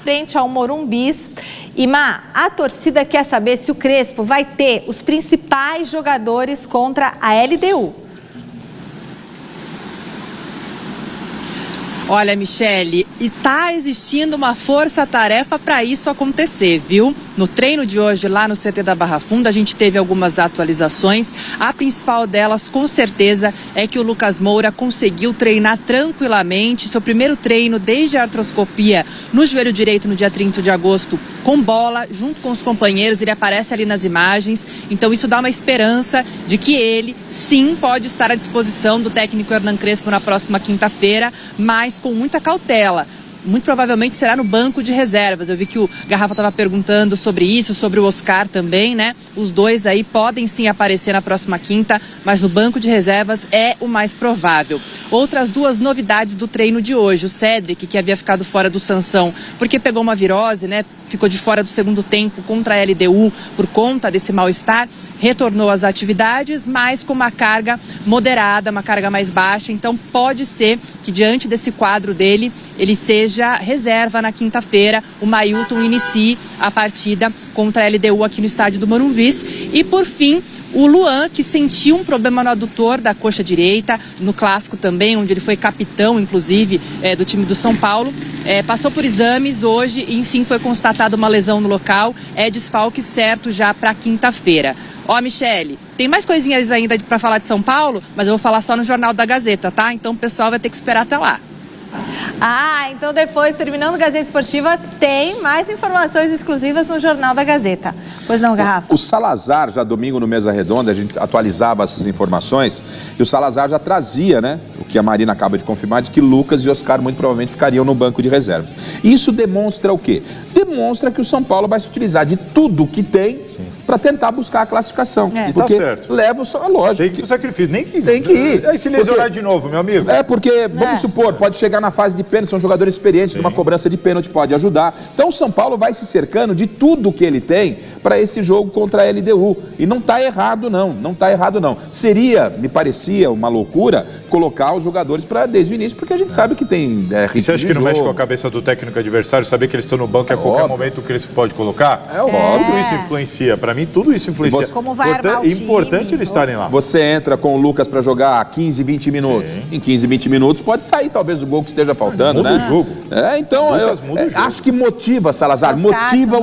frente ao Morumbis. E, Má, a torcida quer saber se o Crespo vai ter os principais jogadores contra a LDU. Olha, Michele, e tá existindo uma força-tarefa para isso acontecer, viu? No treino de hoje, lá no CT da Barra Funda, a gente teve algumas atualizações. A principal delas, com certeza, é que o Lucas Moura conseguiu treinar tranquilamente. Seu primeiro treino desde a artroscopia no joelho direito no dia 30 de agosto, com bola, junto com os companheiros. Ele aparece ali nas imagens. Então isso dá uma esperança de que ele, sim, pode estar à disposição do técnico Hernan Crespo na próxima quinta-feira, mas com muita cautela. Muito provavelmente será no banco de reservas. Eu vi que o Garrafa estava perguntando sobre isso, sobre o Oscar também, né? Os dois aí podem sim aparecer na próxima quinta, mas no banco de reservas é o mais provável. Outras duas novidades do treino de hoje. O Cédric, que havia ficado fora do Sansão porque pegou uma virose, né? Ficou de fora do segundo tempo contra a LDU por conta desse mal-estar, retornou às atividades, mas com uma carga moderada, uma carga mais baixa. Então pode ser que diante desse quadro dele, ele seja reserva na quinta-feira. O Mailton inicie a partida contra a LDU aqui no estádio do Morumbis. E por fim, o Luan, que sentiu um problema no adutor da coxa direita, no clássico também, onde ele foi capitão, inclusive, do time do São Paulo, passou por exames hoje e, enfim, foi constatada uma lesão no local, é desfalque certo já para quinta-feira. Ó, Michele, tem mais coisinhas ainda para falar de São Paulo, mas eu vou falar só no Jornal da Gazeta, tá? Então o pessoal vai ter que esperar até lá. Ah, então depois, terminando a Gazeta Esportiva, tem mais informações exclusivas no Jornal da Gazeta. Pois não, Garrafa? O Salazar, já domingo no Mesa Redonda, a gente atualizava essas informações, e o Salazar já trazia, né, o que a Marina acaba de confirmar, de que Lucas e Oscar muito provavelmente ficariam no banco de reservas. Isso demonstra o quê? Demonstra que o São Paulo vai se utilizar de tudo que tem para tentar buscar a classificação. E tá certo. Leva a lógica. Tem que ir pro sacrifício, tem que ir. Aí se lesionar de novo, meu amigo. Porque, vamos supor, pode chegar na fase de pênalti, são jogadores experientes, numa cobrança de pênalti pode ajudar. Então o São Paulo vai se cercando de tudo que ele tem para esse jogo contra a LDU. E não está errado não, não está errado não. Seria, me parecia uma loucura, colocar os jogadores para desde o início, porque a gente sabe que tem E você acha que não mexe com a cabeça do técnico adversário, saber que eles estão no banco e a qualquer momento que eles pode colocar? Tudo isso influencia, para mim tudo isso influencia. Como vai armar o time, importante eles estarem lá. Você entra com o Lucas para jogar 15, 20 minutos. Em 15, 20 minutos pode sair talvez o gol que esteja faltando, muda o jogo. Então eu acho que motiva, Salazar, motiva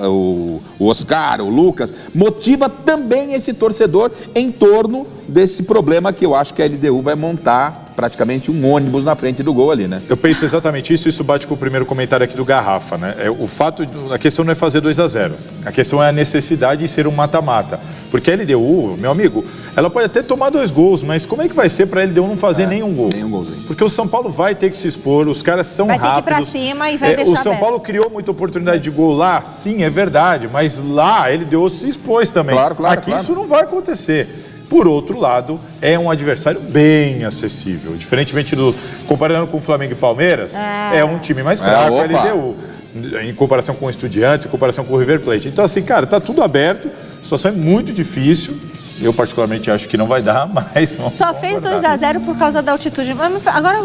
o Oscar, o Lucas, motiva também esse torcedor em torno desse problema que eu acho que a LDU vai montar praticamente um ônibus na frente do gol ali, né? Eu penso exatamente isso bate com o primeiro comentário aqui do Garrafa, né? A questão não é fazer 2-0, a questão é a necessidade de ser um mata-mata, porque a LDU, meu amigo, ela pode até tomar 2 gols, mas como é que vai ser para a LDU não fazer nenhum gol? Nenhum golzinho. Porque o São Paulo vai ter que se expor, os caras são rápidos. Vai ter que ir pra cima e vai deixar O São Paulo criou muita oportunidade de gol lá, sim, é verdade, mas lá a LDU se expôs também. Aqui isso não vai acontecer. Por outro lado, é um adversário bem acessível. Diferentemente comparando com o Flamengo e Palmeiras, é um time mais fraco, a LDU. Em comparação com o Estudiantes, em comparação com o River Plate. Então, assim, cara, tá tudo aberto, a situação é muito difícil. Eu, particularmente, acho que não vai dar, mas... Só fez 2-0 por causa da altitude. Agora,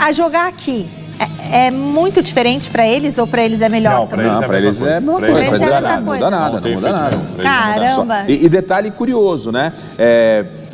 a jogar aqui... É muito diferente para eles ou para eles é melhor? Não, para eles é a mesma coisa. Não muda nada. Caramba! E detalhe curioso, né?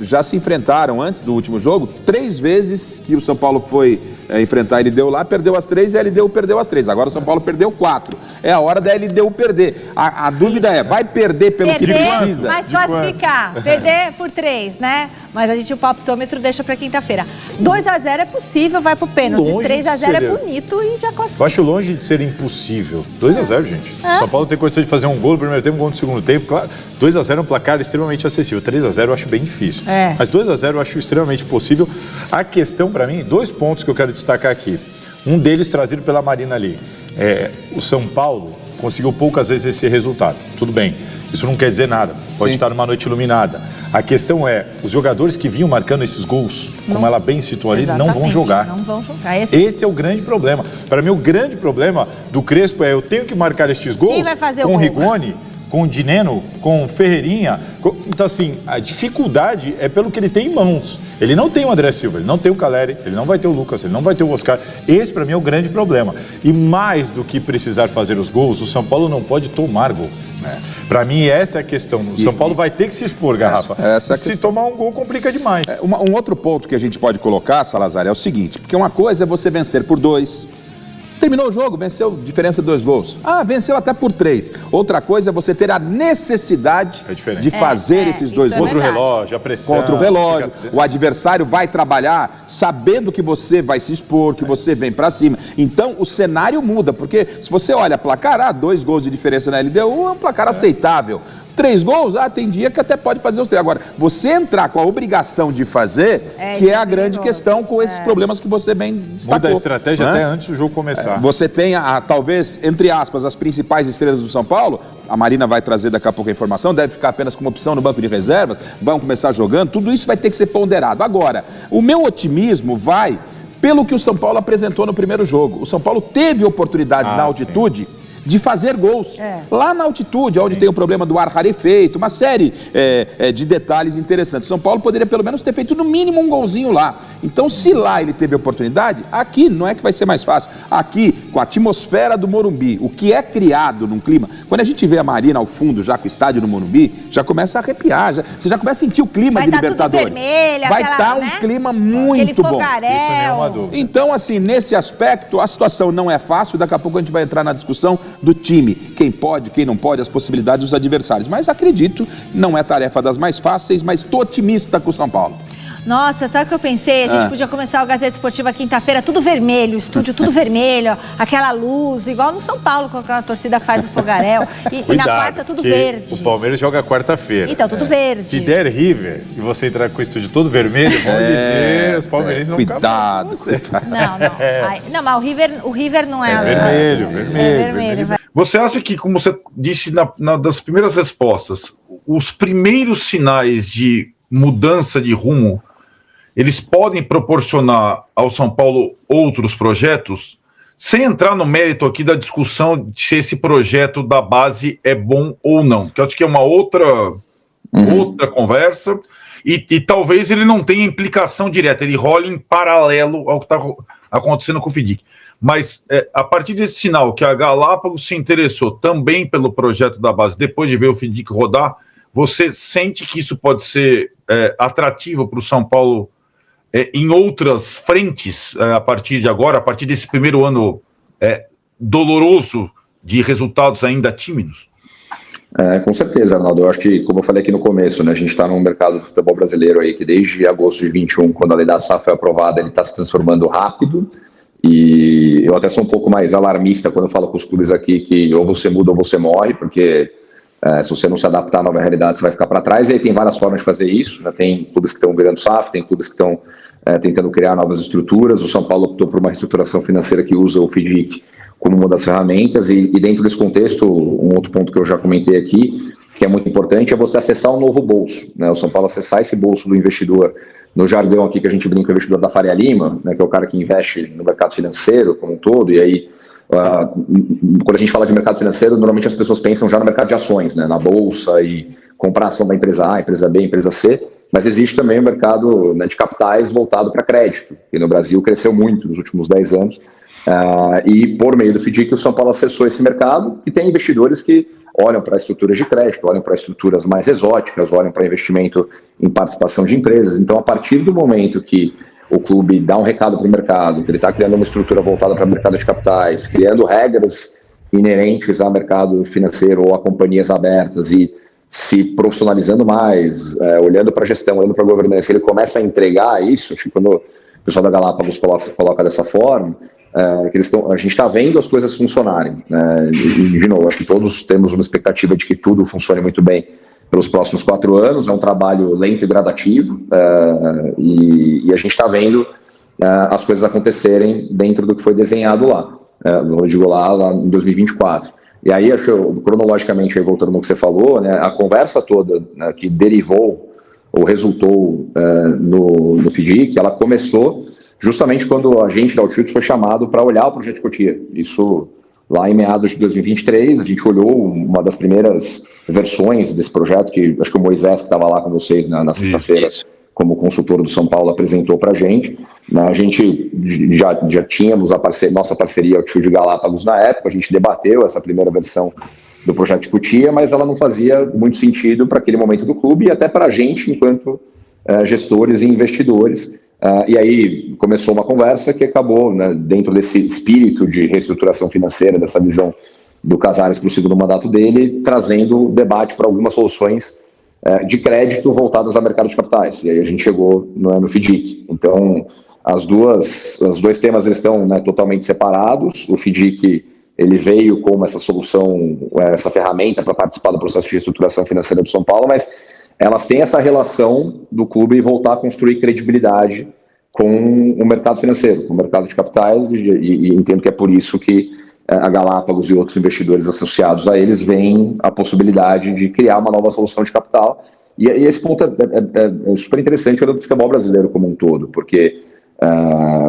Já se enfrentaram antes do último jogo 3 vezes que o São Paulo foi enfrentar a LDU lá, perdeu as 3 e a LDU perdeu as 3. Agora o São Paulo perdeu 4. É a hora da LDU perder. A dúvida é, vai perder pelo que precisa? Mas classificar. Perder por 3, né? Mas o palpitômetro deixa para quinta-feira. 2-0 é possível, vai pro pênalti. 3-0 é bonito e já classifica. Eu acho longe de ser impossível. 2-0, gente. São Paulo tem condição de fazer um gol no primeiro tempo, um gol no segundo tempo. Claro, 2-0 é um placar extremamente acessível. 3-0 eu acho bem difícil. Mas 2-0 eu acho extremamente possível. A questão, para mim, 2 pontos que eu quero destacar aqui. Um deles trazido pela Marina ali. O São Paulo conseguiu poucas vezes esse resultado. Tudo bem. Isso não quer dizer nada. Pode estar numa noite iluminada. A questão é, os jogadores que vinham marcando esses gols, como ela bem citou ali, não vão jogar. Não vão jogar. Esse é o grande problema. Para mim, o grande problema do Crespo é eu tenho que marcar estes gols com o Rigoni, com o Dineno, com o Ferreirinha. Então, assim, a dificuldade é pelo que ele tem em mãos. Ele não tem o André Silva, ele não tem o Caleri, ele não vai ter o Lucas, ele não vai ter o Oscar. Esse, para mim, é o grande problema. E mais do que precisar fazer os gols, o São Paulo não pode tomar gol. Né? Para mim, essa é a questão. O São Paulo vai ter que se expor, Garrafa. Se tomar um gol, complica demais. Um outro ponto que a gente pode colocar, Salazar, é o seguinte, porque uma coisa é você vencer por 2, terminou o jogo, venceu diferença de 2 gols. Venceu até por 3. Outra coisa é você ter a necessidade de fazer esses 2 gols. Contra o relógio, a pressão. Contra o relógio. O adversário vai trabalhar sabendo que você vai se expor, que você vem pra cima. Então, o cenário muda, porque se você olha placar, 2 gols de diferença na LDU é um placar aceitável. 3 gols, tem dia que até pode fazer os 3. Agora, você entrar com a obrigação de fazer, que é a grande questão com esses problemas que você bem destacou. Muda a estratégia até antes do jogo começar. Você tem, talvez, entre aspas, as principais estrelas do São Paulo. A Marina vai trazer daqui a pouco a informação, deve ficar apenas como opção no banco de reservas, vão começar jogando, tudo isso vai ter que ser ponderado. Agora, o meu otimismo vai pelo que o São Paulo apresentou no primeiro jogo. O São Paulo teve oportunidades na altitude de fazer gols. Lá na altitude, onde tem o problema do ar rarefeito, uma série de detalhes interessantes. São Paulo poderia pelo menos ter feito no mínimo um golzinho lá. Então, se lá ele teve oportunidade, aqui não é que vai ser mais fácil. Aqui, com a atmosfera do Morumbi, o que é criado num clima... Quando a gente vê a Marina ao fundo, já com o estádio no Morumbi, já começa a arrepiar, você já começa a sentir o clima de Libertadores. Tudo vermelho, vai estar um clima muito bom. Isso não é uma dúvida. Então, assim, nesse aspecto, a situação não é fácil. Daqui a pouco a gente vai entrar na discussão do time, quem pode, quem não pode, as possibilidades dos adversários. Mas acredito, não é tarefa das mais fáceis, mas estou otimista com o São Paulo. Nossa, sabe o que eu pensei? A gente podia começar o Gazeta Esportiva quinta-feira, tudo vermelho, o estúdio tudo vermelho, aquela luz, igual no São Paulo, quando a torcida faz o fogaréu. E na quarta, tudo verde. O Palmeiras joga quarta-feira. Então, tudo verde. Se der River e você entrar com o estúdio todo vermelho, vão dizer, os palmeirenses vão ficar... Cuidado. Não, mas o River não é... vermelho. Você acha que, como você disse das primeiras respostas, os primeiros sinais de mudança de rumo, eles podem proporcionar ao São Paulo outros projetos, sem entrar no mérito aqui da discussão de se esse projeto da base é bom ou não, que eu acho que é uma outra conversa, e talvez ele não tenha implicação direta, ele role em paralelo ao que está acontecendo com o FIDIC. Mas a partir desse sinal que a Galápagos se interessou também pelo projeto da base, depois de ver o FIDIC rodar, você sente que isso pode ser atrativo para o São Paulo em outras frentes a partir de agora, a partir desse primeiro ano doloroso de resultados ainda tímidos? Com certeza, Arnaldo. Eu acho que, como eu falei aqui no começo, né, a gente está num mercado do futebol brasileiro aí que desde agosto de 21, quando a lei da SAF foi aprovada, ele está se transformando rápido. E eu até sou um pouco mais alarmista quando eu falo com os clubes aqui que ou você muda ou você morre, porque se você não se adaptar à nova realidade, você vai ficar para trás. E aí tem várias formas de fazer isso, né? Tem clubes que estão virando SAF, tem clubes que estão tentando criar novas estruturas. O São Paulo optou por uma reestruturação financeira que usa o FIDIC como uma das ferramentas. E dentro desse contexto, um outro ponto que eu já comentei aqui, que é muito importante, é você acessar um novo bolso, né? O São Paulo acessar esse bolso do investidor. No jargão aqui que a gente brinca, o investidor da Faria Lima, né, que é o cara que investe no mercado financeiro como um todo, e aí quando a gente fala de mercado financeiro, normalmente as pessoas pensam já no mercado de ações, né, na bolsa e comprar ação da empresa A, empresa B, empresa C, mas existe também o mercado, né, de capitais voltado para crédito, que no Brasil cresceu muito nos últimos 10 anos, e por meio do FIDIC o São Paulo acessou esse mercado e tem investidores que olham para estruturas de crédito, olham para estruturas mais exóticas, olham para investimento em participação de empresas. Então, a partir do momento que o clube dá um recado para o mercado, que ele está criando uma estrutura voltada para o mercado de capitais, criando regras inerentes ao mercado financeiro ou a companhias abertas e se profissionalizando mais, olhando para a gestão, olhando para a governança, ele começa a entregar isso. Acho que quando o pessoal da Galápagos coloca dessa forma, que a gente está vendo as coisas funcionarem, né? E, de novo, acho que todos temos uma expectativa de que tudo funcione muito bem pelos próximos 4 anos. É um trabalho lento e gradativo, e a gente está vendo as coisas acontecerem dentro do que foi desenhado lá, eu digo lá em 2024. E aí, acho que, cronologicamente, aí, voltando no que você falou, né, a conversa toda, né, que derivou ou resultou no FIDIC, ela começou justamente quando a gente da Outfield foi chamado para olhar o projeto de Cotia. Isso lá em meados de 2023, a gente olhou uma das primeiras versões desse projeto, que acho que o Moisés, que estava lá com vocês na sexta-feira, como consultor do São Paulo, apresentou para a gente. A gente já tínhamos nossa parceria Altitude Galápagos na época, a gente debateu essa primeira versão do projeto de Cotia, mas ela não fazia muito sentido para aquele momento do clube e até para a gente, enquanto gestores e investidores. E aí começou uma conversa que acabou, né, dentro desse espírito de reestruturação financeira, dessa visão do Casares para o segundo mandato dele, trazendo debate para algumas soluções de crédito voltadas ao mercado de capitais. E aí a gente chegou no FDIC. Então, os dois temas eles estão, né, totalmente separados. O FDIC ele veio como essa solução, essa ferramenta para participar do processo de reestruturação financeira do São Paulo, mas elas têm essa relação do clube voltar a construir credibilidade com o mercado financeiro, com o mercado de capitais, e entendo que é por isso que a Galápagos e outros investidores associados a eles veem a possibilidade de criar uma nova solução de capital. E esse ponto é super interessante olhando o futebol brasileiro como um todo, porque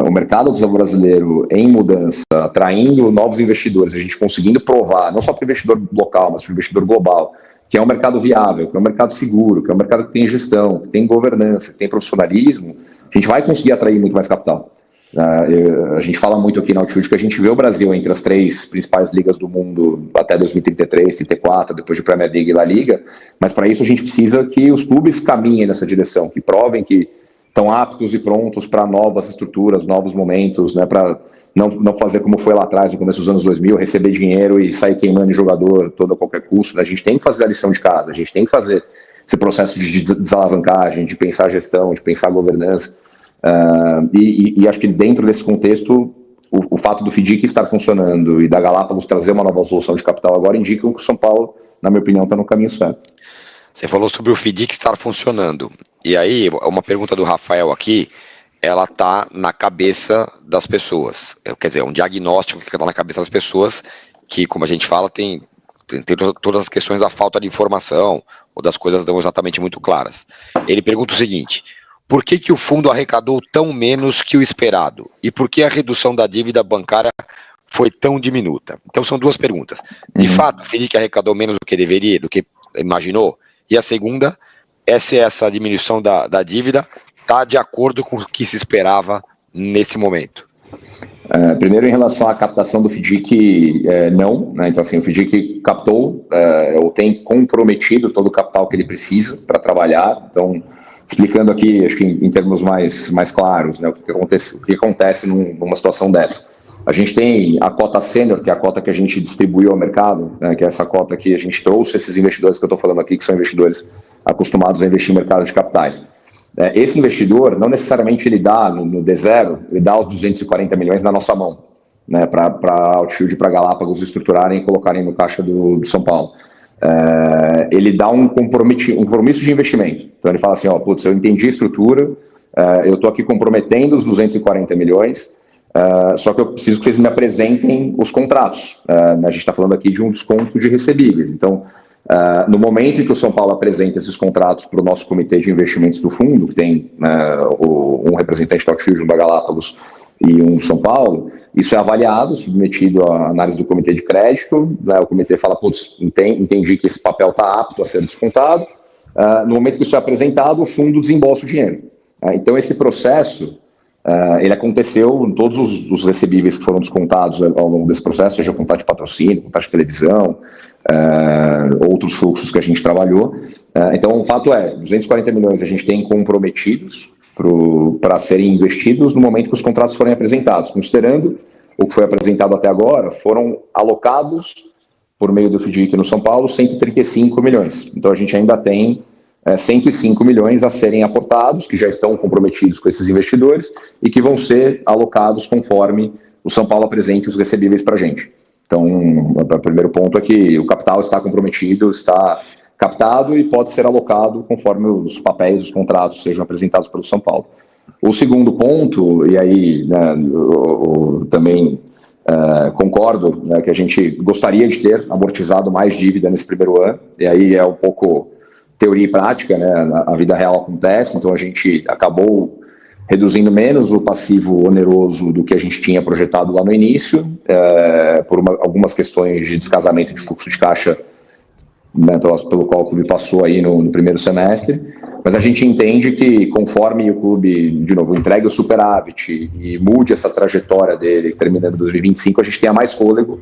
o mercado do futebol brasileiro em mudança, atraindo novos investidores, a gente conseguindo provar, não só para o investidor local, mas para o investidor global, que é um mercado viável, que é um mercado seguro, que é um mercado que tem gestão, que tem governança, que tem profissionalismo, a gente vai conseguir atrair muito mais capital. A gente fala muito aqui na Altitude que a gente vê o Brasil entre as 3 principais ligas do mundo até 2033, 34, depois de Premier League e La Liga, mas para isso a gente precisa que os clubes caminhem nessa direção, que provem que estão aptos e prontos para novas estruturas, novos momentos, né, para não fazer como foi lá atrás, no começo dos anos 2000, receber dinheiro e sair queimando jogador todo a qualquer custo. Né? A gente tem que fazer a lição de casa, a gente tem que fazer esse processo de desalavancagem, de pensar gestão, de pensar governança. E acho que dentro desse contexto, o fato do FDIC estar funcionando e da Galápagos trazer uma nova solução de capital agora indicam que o São Paulo, na minha opinião, está no caminho certo. Você falou sobre o FDIC estar funcionando. E aí, uma pergunta do Rafael aqui, ela está na cabeça das pessoas. Quer dizer, um diagnóstico que está na cabeça das pessoas que, como a gente fala, tem todas as questões da falta de informação ou das coisas não exatamente muito claras. Ele pergunta o seguinte: por que o fundo arrecadou tão menos que o esperado? E por que a redução da dívida bancária foi tão diminuta? Então são 2 perguntas. De fato, o FDIC arrecadou menos do que deveria, do que imaginou? E a segunda, essa diminuição da dívida está de acordo com o que se esperava nesse momento? Primeiro, em relação à captação do FDIC, não. Né? Então, assim, o FDIC captou ou tem comprometido todo o capital que ele precisa para trabalhar. Então, explicando aqui, acho que em termos mais claros, né, o que acontece numa situação dessa. A gente tem a cota sênior, que é a cota que a gente distribuiu ao mercado, né, que é essa cota que a gente trouxe esses investidores que eu estou falando aqui, que são investidores acostumados a investir em mercado de capitais. Esse investidor, não necessariamente ele dá no D0, ele dá os 240 milhões na nossa mão, né, para a Altitude e para a Galápagos estruturarem e colocarem no caixa do São Paulo. Ele dá um compromisso de investimento. Então ele fala assim, putz, eu entendi a estrutura, eu estou aqui comprometendo os 240 milhões, só que eu preciso que vocês me apresentem os contratos. A gente está falando aqui de um desconto de recebíveis. Então, no momento em que o São Paulo apresenta esses contratos para o nosso comitê de investimentos do fundo, que tem um representante da Altitude, um da Galápagos e um do São Paulo, isso é avaliado, submetido à análise do comitê de crédito, né, o comitê fala, putz, entendi que esse papel está apto a ser descontado, no momento que isso é apresentado, o fundo desembolsa o dinheiro. Então esse processo, ele aconteceu, todos os recebíveis que foram descontados ao longo desse processo, seja contrato de patrocínio, contrato de televisão, outros fluxos que a gente trabalhou. Então o fato é, 240 milhões a gente tem comprometidos para serem investidos no momento que os contratos forem apresentados. Considerando o que foi apresentado até agora, foram alocados, por meio do FDIC no São Paulo, 135 milhões. Então a gente ainda tem 105 milhões a serem aportados, que já estão comprometidos com esses investidores e que vão ser alocados conforme o São Paulo apresente os recebíveis para a gente. Então, o primeiro ponto é que o capital está comprometido, está captado e pode ser alocado conforme os papéis, os contratos sejam apresentados pelo São Paulo. O segundo ponto, e aí, né, eu também concordo, né, que a gente gostaria de ter amortizado mais dívida nesse primeiro ano, e aí é um pouco teoria e prática, né, a vida real acontece, então a gente acabou reduzindo menos o passivo oneroso do que a gente tinha projetado lá no início, por algumas questões de descasamento de fluxo de caixa, né, pelo qual o clube passou aí no primeiro semestre, mas a gente entende que conforme o clube, de novo, entregue o superávit e mude essa trajetória dele, terminando em 2025, a gente tenha mais fôlego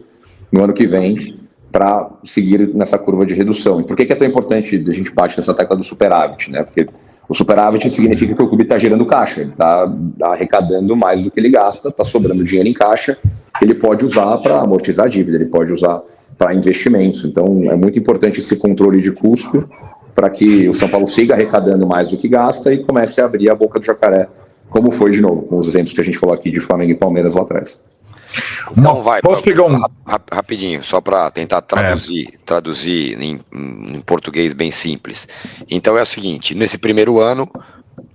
no ano que vem para seguir nessa curva de redução. E por que é tão importante a gente bate nessa tecla do superávit, né? Porque o superávit significa que o clube está gerando caixa, ele está arrecadando mais do que ele gasta, está sobrando dinheiro em caixa, ele pode usar para amortizar a dívida, ele pode usar para investimentos. Então, é muito importante esse controle de custo para que o São Paulo siga arrecadando mais do que gasta e comece a abrir a boca do jacaré, como foi de novo, com os exemplos que a gente falou aqui de Flamengo e Palmeiras lá atrás. Então posso pegar um... Rapidinho, só para tentar traduzir em português bem simples. Então é o seguinte, nesse primeiro ano,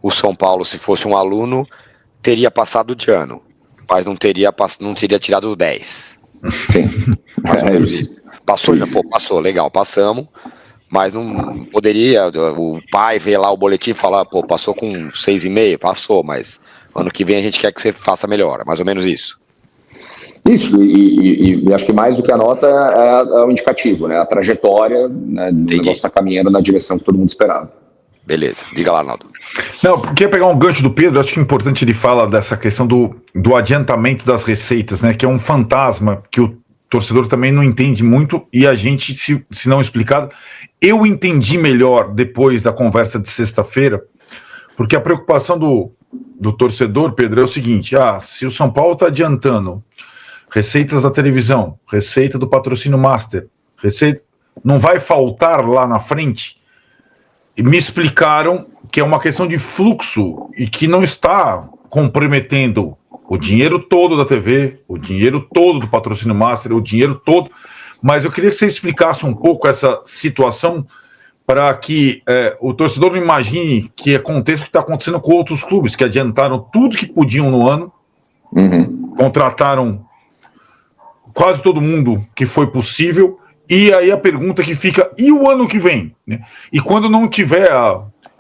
o São Paulo, se fosse um aluno, teria passado de ano, mas não teria tirado 10. Sim. Mais ou menos isso. Passou, legal, passamos, mas não poderia, o pai ver lá o boletim e falar, passou com 6,5, passou, mas ano que vem a gente quer que você faça melhor, mais ou menos isso. Isso, e acho que mais do que a nota é o indicativo, né? A trajetória, né, o negócio está caminhando na direção que todo mundo esperava. Beleza, diga lá, Arnaldo. Não, queria pegar um gancho do Pedro, acho que é importante ele falar dessa questão do adiantamento das receitas, né? Que é um fantasma que o torcedor também não entende muito e a gente, se não explicado, eu entendi melhor depois da conversa de sexta-feira, porque a preocupação do torcedor, Pedro, é o seguinte, se o São Paulo está adiantando receitas da televisão, receita do patrocínio master, receita, não vai faltar lá na frente? E me explicaram que é uma questão de fluxo e que não está comprometendo o dinheiro todo da TV, o dinheiro todo do patrocínio master, o dinheiro todo, mas eu queria que você explicasse um pouco essa situação para que o torcedor não imagine que aconteça o que está acontecendo com outros clubes, que adiantaram tudo que podiam no ano, contrataram quase todo mundo que foi possível, e aí a pergunta que fica, e o ano que vem? Né? E quando não tiver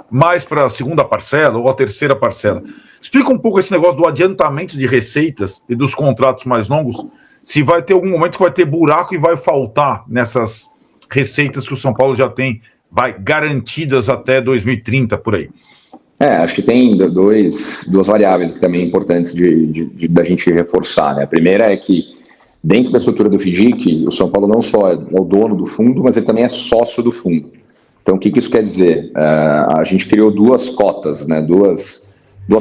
mais para a segunda parcela ou a terceira parcela? Explica um pouco esse negócio do adiantamento de receitas e dos contratos mais longos, se vai ter algum momento que vai ter buraco e vai faltar nessas receitas que o São Paulo já tem, garantidas até 2030, por aí. Acho que tem duas variáveis que também importantes da gente reforçar, né? A primeira é que dentro da estrutura do FIDIC, o São Paulo não só é o dono do fundo, mas ele também é sócio do fundo. Então, o que isso quer dizer? A gente criou duas cotas, né, duas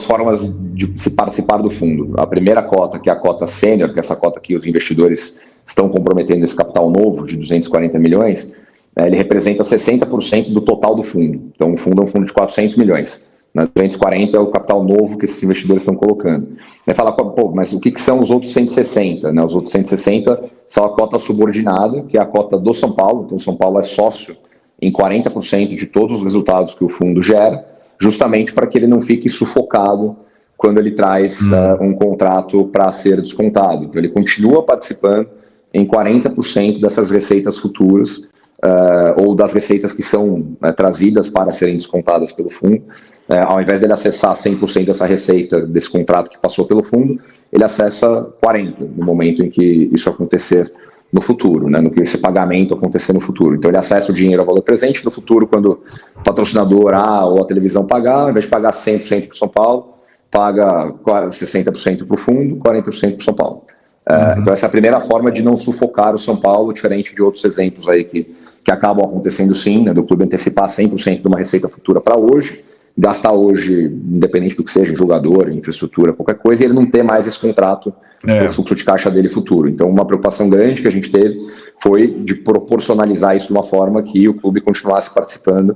formas de se participar do fundo. A primeira cota, que é a cota sênior, que é essa cota que os investidores estão comprometendo esse capital novo de 240 milhões, ele representa 60% do total do fundo. Então, o fundo é um fundo de 400 milhões. 240 é o capital novo que esses investidores estão colocando. Aí fala, mas o que são os outros 160? Né? Os outros 160 são a cota subordinada, que é a cota do São Paulo. Então, o São Paulo é sócio em 40% de todos os resultados que o fundo gera, justamente para que ele não fique sufocado quando ele traz um contrato para ser descontado. Então, ele continua participando em 40% dessas receitas futuras, ou das receitas que são trazidas para serem descontadas pelo fundo. Ao invés dele acessar 100% dessa receita desse contrato que passou pelo fundo, ele acessa 40% no momento em que isso acontecer no futuro, né, no que esse pagamento acontecer no futuro. Então ele acessa o dinheiro ao valor presente, no futuro, quando o patrocinador ou a televisão pagar, ao invés de pagar 100% para o São Paulo, paga 60% para o fundo, 40% para o São Paulo. Então essa é a primeira forma de não sufocar o São Paulo, diferente de outros exemplos aí que acabam acontecendo sim, né, do clube antecipar 100% de uma receita futura para hoje, gastar hoje, independente do que seja, jogador, infraestrutura, qualquer coisa, e ele não ter mais esse contrato no fluxo de caixa dele futuro. Então, uma preocupação grande que a gente teve foi de proporcionalizar isso de uma forma que o clube continuasse participando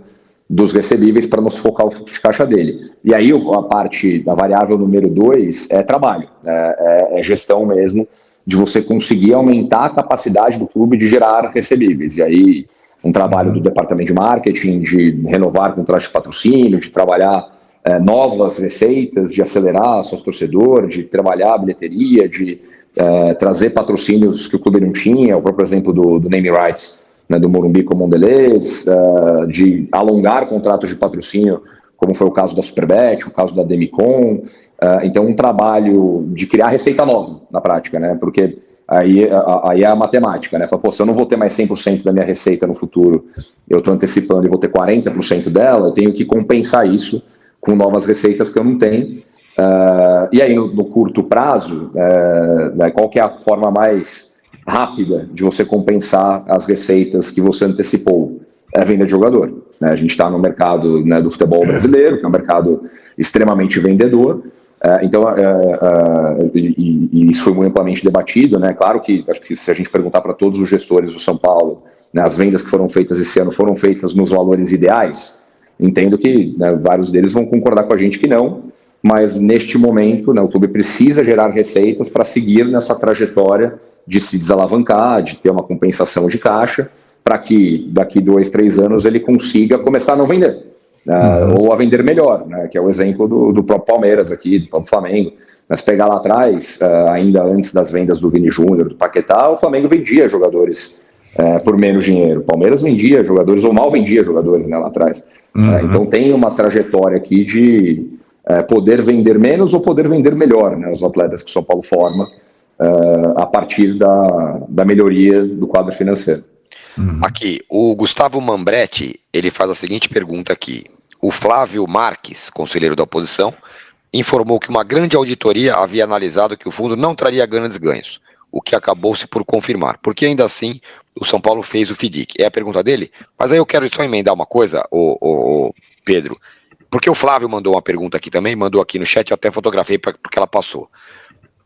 dos recebíveis para não sufocar o fluxo de caixa dele. E aí, a parte da variável número 2 é trabalho, é gestão mesmo, de você conseguir aumentar a capacidade do clube de gerar recebíveis. E aí, um trabalho do departamento de marketing, de renovar contratos de patrocínio, de trabalhar novas receitas, de acelerar sócio torcedor, de trabalhar a bilheteria, de trazer patrocínios que o clube não tinha, o próprio exemplo do name rights, né, do Morumbi com o Mondelez, de alongar contratos de patrocínio, como foi o caso da Superbet, o caso da Demicon, Então, um trabalho de criar receita nova, na prática, né? Porque aí é a matemática, né? Fala, pô, se eu não vou ter mais 100% da minha receita no futuro, eu estou antecipando e vou ter 40% dela, eu tenho que compensar isso com novas receitas que eu não tenho. E aí, no curto prazo, qual que é a forma mais rápida de você compensar as receitas que você antecipou? É a venda de jogador, né? A gente está no mercado, né, do futebol brasileiro, que é um mercado extremamente vendedor. Então, isso foi muito amplamente debatido, né? Claro que, acho que se a gente perguntar para todos os gestores do São Paulo, né, as vendas que foram feitas esse ano foram feitas nos valores ideais, entendo que, né, vários deles vão concordar com a gente que não, mas neste momento, né, o clube precisa gerar receitas para seguir nessa trajetória de se desalavancar, de ter uma compensação de caixa, para que daqui 2, 3 anos ele consiga começar a não vender. Ou a vender melhor, né, que é o exemplo do próprio Palmeiras aqui, do próprio Flamengo. Mas pegar lá atrás, ainda antes das vendas do Vini Júnior, do Paquetá, o Flamengo vendia jogadores por menos dinheiro. O Palmeiras vendia jogadores, ou mal vendia jogadores, né, lá atrás. Então tem uma trajetória aqui de poder vender menos ou poder vender melhor, né, os atletas que o São Paulo forma a partir da melhoria do quadro financeiro. Aqui, o Gustavo Mambretti, ele faz a seguinte pergunta aqui. O Flávio Marques, conselheiro da oposição, informou que uma grande auditoria havia analisado que o fundo não traria grandes ganhos, o que acabou-se por confirmar. Porque ainda assim, o São Paulo fez o FIDIC. É a pergunta dele? Mas aí eu quero só emendar uma coisa, o Pedro, porque o Flávio mandou uma pergunta aqui também, mandou aqui no chat, eu até fotografei porque ela passou.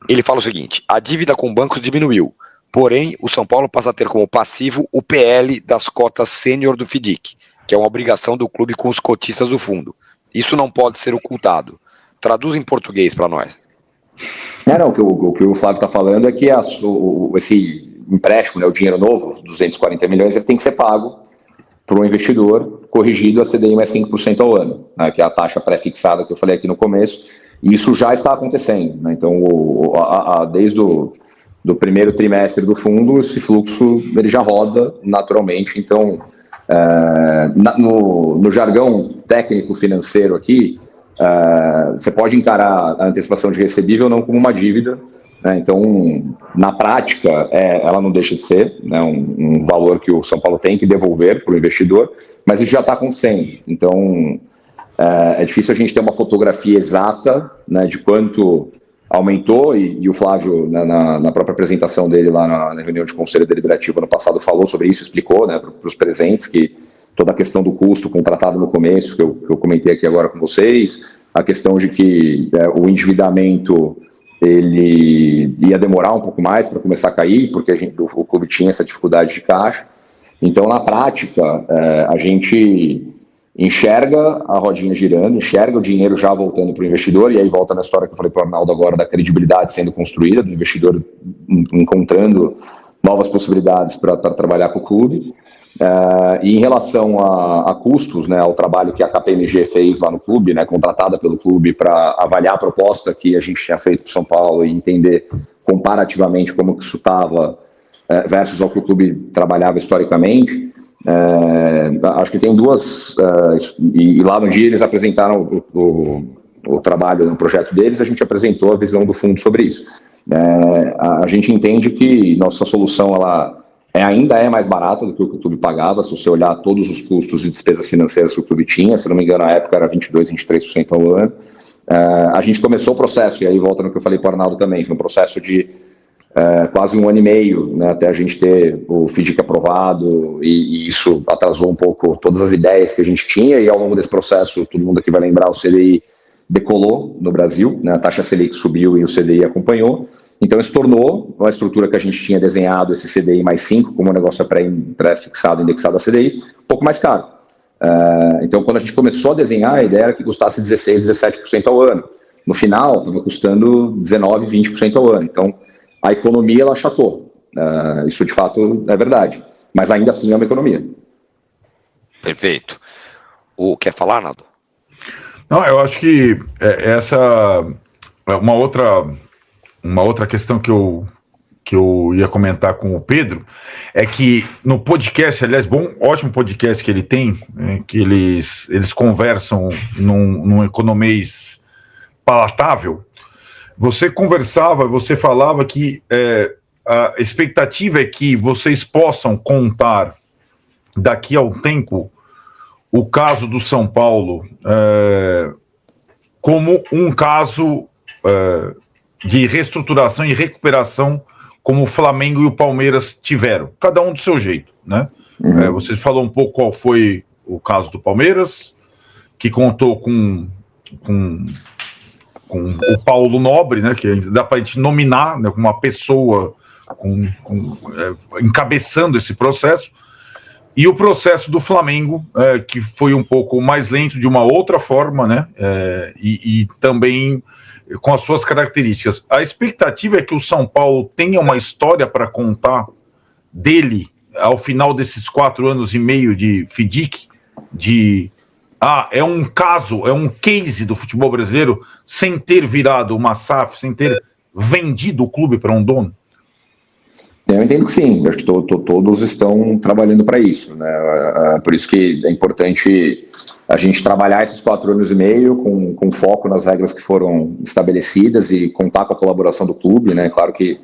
Ele fala o seguinte, a dívida com bancos diminuiu, porém, o São Paulo passa a ter como passivo o PL das cotas sênior do FIDIC, que é uma obrigação do clube com os cotistas do fundo. Isso não pode ser ocultado. Traduz em português para nós. O que o Flávio está falando é que esse empréstimo, né, o dinheiro novo, 240 milhões, ele tem que ser pago para o investidor, corrigido a CDI mais 5% ao ano, né, que é a taxa pré-fixada que eu falei aqui no começo, e isso já está acontecendo, né? Então, desde do primeiro trimestre do fundo, esse fluxo ele já roda naturalmente. Então, no jargão técnico financeiro aqui, você pode encarar a antecipação de recebível não como uma dívida, né? Então, na prática, ela não deixa de ser, né, um valor que o São Paulo tem que devolver para o investidor, mas isso já está acontecendo. Então, é difícil a gente ter uma fotografia exata, né, de quanto aumentou, e o Flávio, né, na própria apresentação dele lá na reunião de conselho deliberativo ano passado, falou sobre isso, explicou, né, para os presentes, que toda a questão do custo contratado no começo, que eu comentei aqui agora com vocês, a questão de que o endividamento ele ia demorar um pouco mais para começar a cair, porque o clube tinha essa dificuldade de caixa. Então, na prática, a gente enxerga a rodinha girando, enxerga o dinheiro já voltando para o investidor, e aí volta na história que eu falei para o Arnaldo agora, da credibilidade sendo construída, do investidor encontrando novas possibilidades para trabalhar com o clube. E em relação a custos, né, ao trabalho que a KPMG fez lá no clube, né, contratada pelo clube para avaliar a proposta que a gente tinha feito para o São Paulo e entender comparativamente como que isso estava versus ao que o clube trabalhava historicamente, acho que tem duas, e lá no dia eles apresentaram o trabalho no projeto deles, a gente apresentou a visão do fundo sobre isso. A gente entende que nossa solução ela ainda é mais barata do que o que o clube pagava, se você olhar todos os custos e despesas financeiras que o clube tinha, se não me engano na época era 22%, 23% ao ano. A gente começou o processo, e aí volta no que eu falei para o Arnaldo também, foi um processo de quase 1 ano e meio, né, até a gente ter o FIDIC aprovado, e isso atrasou um pouco todas as ideias que a gente tinha, e ao longo desse processo, todo mundo aqui vai lembrar, o CDI decolou no Brasil, né, a taxa Selic subiu e o CDI acompanhou, então isso tornou a estrutura que a gente tinha desenhado, esse CDI mais 5, como o negócio é pré-fixado, indexado a CDI, um pouco mais caro. Então quando a gente começou a desenhar, a ideia era que custasse 16%, 17% ao ano. No final, estava custando 19%, 20% ao ano. Então a economia ela achatou. Isso de fato é verdade. Mas ainda assim é uma economia. Perfeito. Quer falar, Arnaldo? Não, eu acho que essa é uma outra questão que eu ia comentar com o Pedro, é que no podcast, aliás, ótimo podcast que ele tem, né, que eles conversam num economês palatável, Você conversava, você falava que a expectativa é que vocês possam contar daqui a um tempo o caso do São Paulo como um caso de reestruturação e recuperação, como o Flamengo e o Palmeiras tiveram, cada um do seu jeito, né? Você falou um pouco qual foi o caso do Palmeiras, que contou com o Paulo Nobre, né, que dá para a gente nominar, né, uma pessoa encabeçando esse processo, e o processo do Flamengo, que foi um pouco mais lento, de uma outra forma, né, e também com as suas características. A expectativa é que o São Paulo tenha uma história para contar dele ao final desses 4 anos e meio de FIDIC, é um caso, é um case do futebol brasileiro, sem ter virado uma SAF, sem ter vendido o clube para um dono? Eu entendo que sim, acho que todos estão trabalhando para isso, né? Por isso que é importante a gente trabalhar esses 4 anos e meio com foco nas regras que foram estabelecidas e contar com a colaboração do clube, né? Claro que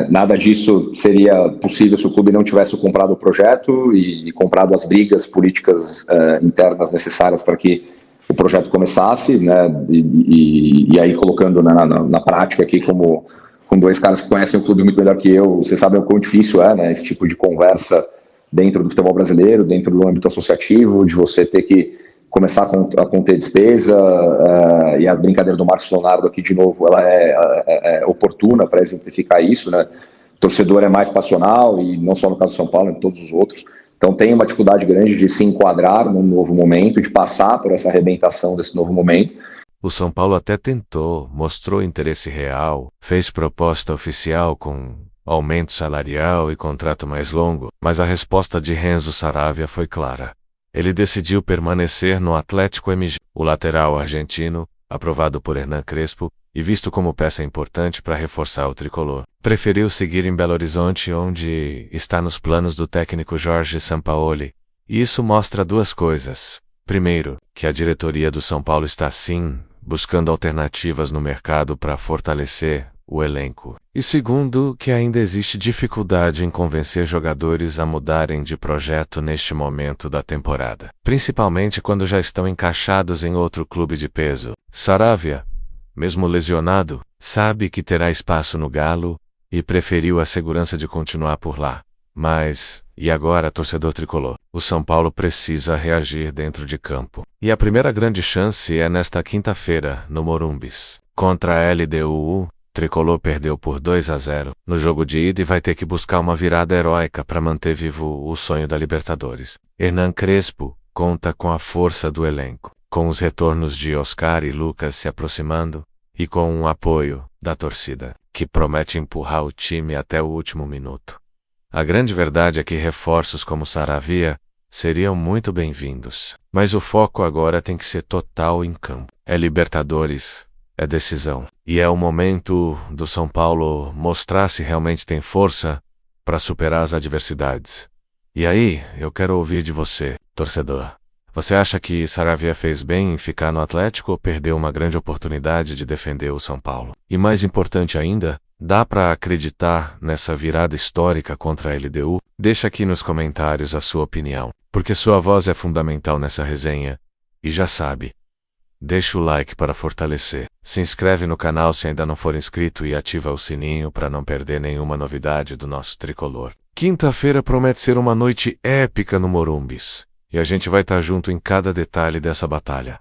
nada disso seria possível se o clube não tivesse comprado o projeto e comprado as brigas políticas internas necessárias para que o projeto começasse, né? E aí colocando na prática aqui com 2 caras que conhecem o clube muito melhor que eu, você sabe o quão difícil né, esse tipo de conversa dentro do futebol brasileiro, dentro do âmbito associativo, de você ter que começar a conter despesa, e a brincadeira do Marcos Leonardo aqui, de novo, ela é oportuna para exemplificar isso, né? O torcedor é mais passional, e não só no caso do São Paulo, em todos os outros. Então tem uma dificuldade grande de se enquadrar num novo momento, de passar por essa arrebentação desse novo momento. O São Paulo até tentou, mostrou interesse real, fez proposta oficial com aumento salarial e contrato mais longo, mas a resposta de Renzo Saravia foi clara. Ele decidiu permanecer no Atlético MG. O lateral argentino, aprovado por Hernan Crespo e visto como peça importante para reforçar o tricolor, preferiu seguir em Belo Horizonte, onde está nos planos do técnico Jorge Sampaoli. E isso mostra 2 coisas. Primeiro, que a diretoria do São Paulo está sim buscando alternativas no mercado para fortalecer o elenco. E segundo, que ainda existe dificuldade em convencer jogadores a mudarem de projeto neste momento da temporada, principalmente quando já estão encaixados em outro clube de peso. Saravia, mesmo lesionado, sabe que terá espaço no Galo e preferiu a segurança de continuar por lá. Mas, e agora, torcedor tricolor? O São Paulo precisa reagir dentro de campo. E a primeira grande chance é nesta quinta-feira, no Morumbis. Contra a LDU, Tricolor perdeu por 2-0 no jogo de ida e vai ter que buscar uma virada heróica para manter vivo o sonho da Libertadores. Hernan Crespo conta com a força do elenco, com os retornos de Oscar e Lucas se aproximando e com o apoio da torcida, que promete empurrar o time até o último minuto. A grande verdade é que reforços como Saravia seriam muito bem-vindos. Mas o foco agora tem que ser total em campo. É Libertadores, é decisão. E é o momento do São Paulo mostrar se realmente tem força para superar as adversidades. E aí, eu quero ouvir de você, torcedor. Você acha que Saravia fez bem em ficar no Atlético ou perdeu uma grande oportunidade de defender o São Paulo? E mais importante ainda, dá para acreditar nessa virada histórica contra a LDU? Deixa aqui nos comentários a sua opinião, porque sua voz é fundamental nessa resenha. E já sabe, deixa o like para fortalecer. Se inscreve no canal se ainda não for inscrito e ativa o sininho para não perder nenhuma novidade do nosso tricolor. Quinta-feira promete ser uma noite épica no Morumbis. E a gente vai estar junto em cada detalhe dessa batalha.